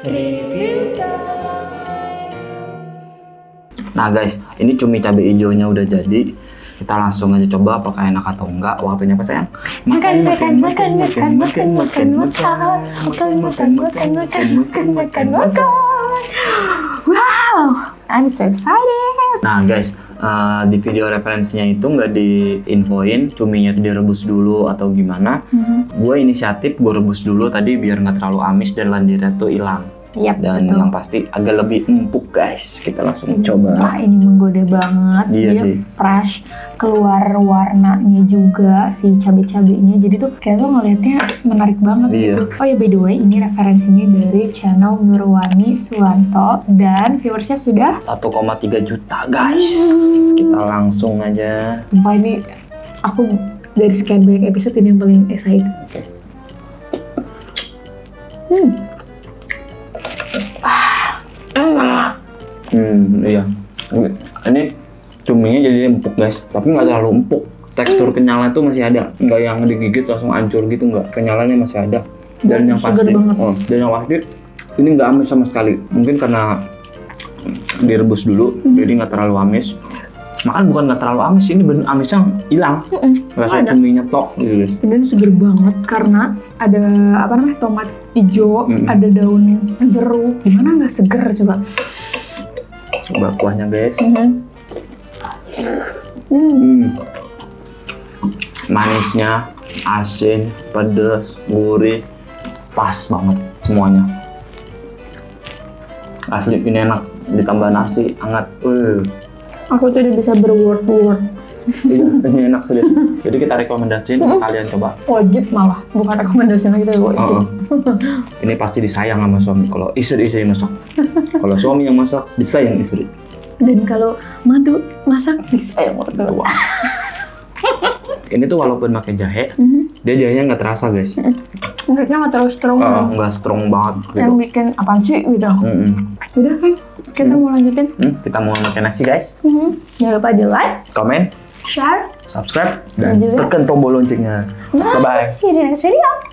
Review time. Nah guys, ini cumi cabai hijaunya udah jadi. Kita langsung aja coba apakah enak atau enggak. Waktunya apa sayang? Makan. Wow, I'm so excited. Nah guys, di video referensinya itu nggak diinfoin cuminya itu direbus dulu atau gimana. Gue inisiatif gue rebus dulu tadi biar nggak terlalu amis dan lendirnya tuh hilang. Yap, Dan betul. yang pasti agak lebih empuk guys. Kita langsung coba. Wah, ini menggoda banget. Iya Dia sih. fresh, keluar warnanya juga si cabai-cabainya. Jadi tuh kayak lo ngelihatnya menarik banget Iya. gitu. Oh ya, by the way, ini referensinya dari channel Nurwani Suwanto dan viewersnya sudah 1,3 juta guys. Kita langsung aja. Sumpah ini aku dari sekian banyak episode ini yang paling excited. Oke. Iya. Ini cuminya jadi empuk guys, tapi nggak terlalu empuk. Tekstur kenyalnya tuh masih ada, nggak yang digigit langsung hancur gitu, nggak. Kenyalannya masih ada. Dan yang Segar pasti, banget. dan yang pasti ini nggak amis sama sekali. Mungkin karena direbus dulu, jadi nggak terlalu amis. Makan bukan nggak terlalu amis, ini bener amisnya hilang. Rasanya Ada. cuminya tok gitu guys. Dan seger banget karena ada apa namanya tomat hijau, ada daun jeruk. Gimana nggak seger coba? Coba kuahnya guys. Manisnya, asin, pedas, gurih, pas banget semuanya. Asli ini enak, ditambah nasi hangat. Aku tidak bisa berword-word. Iya, ini enak sih. Jadi kita rekomendasiin untuk kalian coba. Wajib malah, bukan rekomendasi lagi tapi wajib. Ini pasti disayang sama suami kalau istri masak. Kalau suami yang masak, disayang istri. Dan kalau mantu masak disayang mertua. Wah. Ini tuh walaupun pakai jahe, dia jahenya nggak terasa guys. Menurutnya nggak terlalu strong. Nggak strong banget gitu. Yang bikin apaan sih gitu. Udah kan, kita mau lanjutin. Kita mau makan nasi guys. Jangan lupa di like, Komen, share, subscribe, dan dan juga tekan tombol loncengnya. Bye-bye. See you in the next video.